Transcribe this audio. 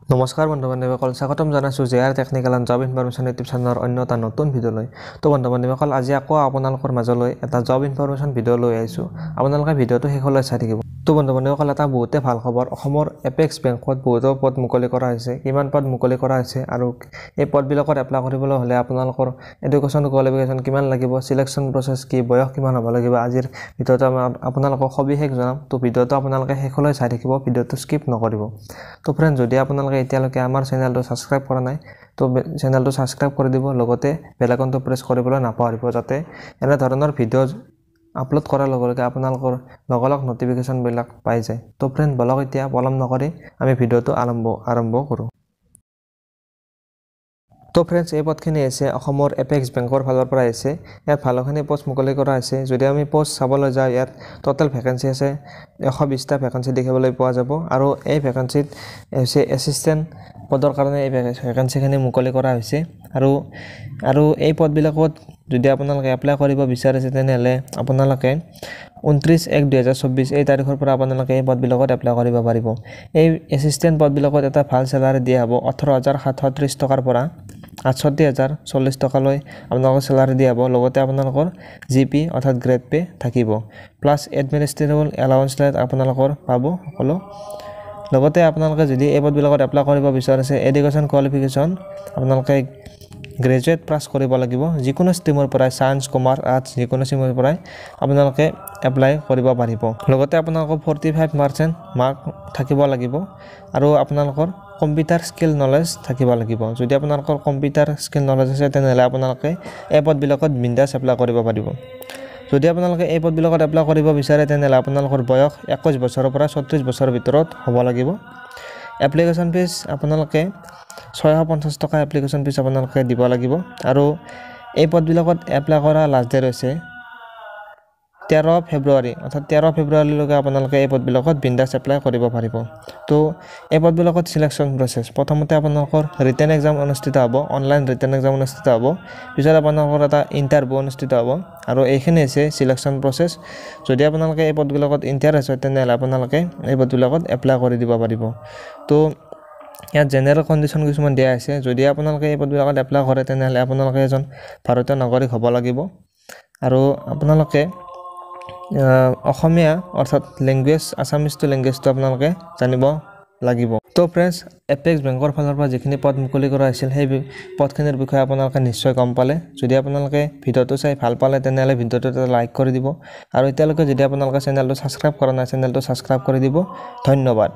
নমস্কাৰ বন্ধু-বান্ধৱীসকল, স্বাগতম জনাইছোঁ JR technical and job information YouTube চেনেলৰ অন্য এটা নতুন ভিডিঅ'লৈ। তো বন্ধু-বান্ধৱীসকল, আজি আকৌ আপোনালোকৰ মাজলৈ এটা জব ইনফৰমেশ্যন ভিডিঅ' লৈ আহিছোঁ। আপোনালোকে ভিডিঅ'টো শেষলৈ চাই থাকিব। তো বন্ধু-বান্ধৱীসকল, এটা বহুতে ভাল খবৰ। অসমৰ এপেক্স বেংকত বহুতো পদ মুকলি কৰা হৈছে। কিমান পদ মুকলি কৰা হৈছে আৰু এই পদবিলাকত এপ্লাই কৰিবলৈ হ'লে আপোনালোকৰ এডুকেশ্যন কোৱালিফিকেশ্যন কিমান লাগিব, চিলেকশ্যন প্ৰচেছ কি, বয়স কিমান হ'ব লাগিব, আজিৰ ভিডিঅ'টো আপোনালোকক সবিশেষ জনাম। তো ভিডিঅ'টো আপোনালোকে শেষলৈ চাই থাকিব, ভিডিঅ'টো স্কিপ নকৰিব। তো ফ্ৰেণ্ড, যদি আপোনালোকে এতিয়ালৈকে আমাৰ চেনেলটো ছাবস্ক্ৰাইব কৰা নাই তো চেনেলটো ছাবস্ক্ৰাইব কৰি দিব, লগতে বেল আইকনটো প্ৰেছ কৰিবলৈ নাপাহৰিব, যাতে এনে ধৰণৰ ভিডিঅ' আপলোড কৰাৰ লগে লগে আপোনালোকৰ লগ নটিফিকেশ্যনবিলাক পাই যায়। তো ফ্ৰেণ্ড, বলক এতিয়া পলম নকৰি আমি ভিডিঅ'টো আৰম্ভ কৰোঁ। তো ফ্ৰেণ্ডছ, এই পদখিনি হৈছে অসমৰ এপেক্স বেংকৰ ফালৰ পৰা আহিছে। ইয়াত ভালেখিনি পষ্ট মুকলি কৰা হৈছে। যদি আমি পষ্ট চাবলৈ যাওঁ, ইয়াত টোটেল ভেকেঞ্চি আছে 120টা ভেকেঞ্চি দেখিবলৈ পোৱা যাব। আৰু এই ভেকেঞ্চিত হৈছে এছিষ্টেণ্ট পদৰ কাৰণে এই ভেকেঞ্চিখিনি মুকলি কৰা হৈছে। আৰু এই পদবিলাকত যদি আপোনালোকে এপ্লাই কৰিব বিচাৰিছে, তেনেহ'লে আপোনালোকে 29/1/2024 এই তাৰিখৰ পৰা আপোনালোকে এই পদবিলাকত এপ্লাই কৰিব পাৰিব। এই এছিষ্টেণ্ট পদবিলাকত এটা ভাল চেলাৰী দিয়া হ'ব। 18,730 টকাৰ পৰা 68,040 টকালৈ আপোনালোকৰ চেলাৰী দিয়া হ'ব। লগতে আপোনালোকৰ GP অৰ্থাৎ গ্ৰেড পে থাকিব, প্লাছ এডমিনিষ্ট্ৰেটিভ এলাউন্স আপোনালোকৰ পাব সকলো। লগতে আপোনালোকে যদি এই পদবিলাকত এপ্লাই কৰিব বিচাৰিছে, এডুকেশ্যন কোৱালিফিকেশ্যন আপোনালোকে গ্ৰেজুৱেট পাছ কৰিব লাগিব। যিকোনো ষ্ট্ৰীমৰ পৰাই, ছায়েন্স, কমাৰ্চ, আৰ্টছ যিকোনো ষ্ট্ৰীমৰ পৰাই আপোনালোকে এপ্লাই কৰিব পাৰিব। লগতে আপোনালোকৰ 45% মাৰ্ক থাকিব লাগিব আৰু আপোনালোকৰ কম্পিউটাৰ স্কিল নলেজ থাকিব লাগিব। যদি আপোনালোকৰ কম্পিউটাৰ স্কিল নলেজ আছে, তেনেহ'লে আপোনালোকে এই পদবিলাকত বিন্দাছ এপ্লাই কৰিব পাৰিব। যদি আপোনালোকে এই পদবিলাকত এপ্লাই কৰিব বিচাৰে, তেনেহ'লে আপোনালোকৰ বয়স 21 বছৰৰ পৰা 34 বছৰৰ ভিতৰত হ'ব লাগিব। এপ্লিকেশ্যন ফিজ আপোনালোকে 650 টকা এপ্লিকেশ্যন ফিজ আপোনালোকে দিব লাগিব। আৰু এই পদবিলাকত এপ্লাই কৰা লাষ্ট ডেট হৈছে 13 ফেব্ৰুৱাৰী, অৰ্থাৎ 13 ফেব্ৰুৱাৰীলৈকে আপোনালোকে এই পদবিলাকত বিন্দাছ এপ্লাই কৰিব পাৰিব। তো এই পদবিলাকত চিলেকশ্যন প্ৰচেছ, প্ৰথমতে আপোনালোকৰ ৰিটেন এক্সাম অনুষ্ঠিত হ'ব, অনলাইন ৰিটেন এক্সাম অনুষ্ঠিত হ'ব। পিছত আপোনালোকৰ এটা ইণ্টাৰভিউ অনুষ্ঠিত হ'ব। আৰু এইখিনি হৈছে চিলেকশ্যন প্ৰচেছ। যদি আপোনালোকে এই পদবিলাকত ইণ্টাৰেষ্ট হয়, তেনেহ'লে আপোনালোকে এই পদবিলাকত এপ্লাই কৰি দিব পাৰিব। তো ইয়াত জেনেৰেল কণ্ডিশ্যন কিছুমান দিয়া আছে। যদি আপোনালোকে এই পদবিলাকত এপ্লাই কৰে, তেনেহ'লে আপোনালোকে এজন ভাৰতীয় নাগৰিক হ'ব লাগিব। আৰু আপোনালোকে অসমীয়া অৰ্থাৎ লেংগুৱেজ, আছামিজটো লেংগুৱেজটো আপোনালোকে জানিব লাগিব। তো ফ্ৰেণ্ডছ, এপেক্স বেংকৰ ফালৰ পৰা যিখিনি পদ মুকলি কৰা হৈছিল, সেই পদখিনিৰ বিষয়ে আপোনালোকে নিশ্চয় গম পালে। যদি আপোনালোকে ভিডিঅ'টো চাই ভাল পালে, তেনেহ'লে ভিডিঅ'টো এটা লাইক কৰি দিব। আৰু এতিয়ালৈকে যদি আপোনালোকে চেনেলটো ছাবস্ক্ৰাইব কৰা নাই, চেনেলটো ছাবস্ক্ৰাইব কৰি দিব। ধন্যবাদ।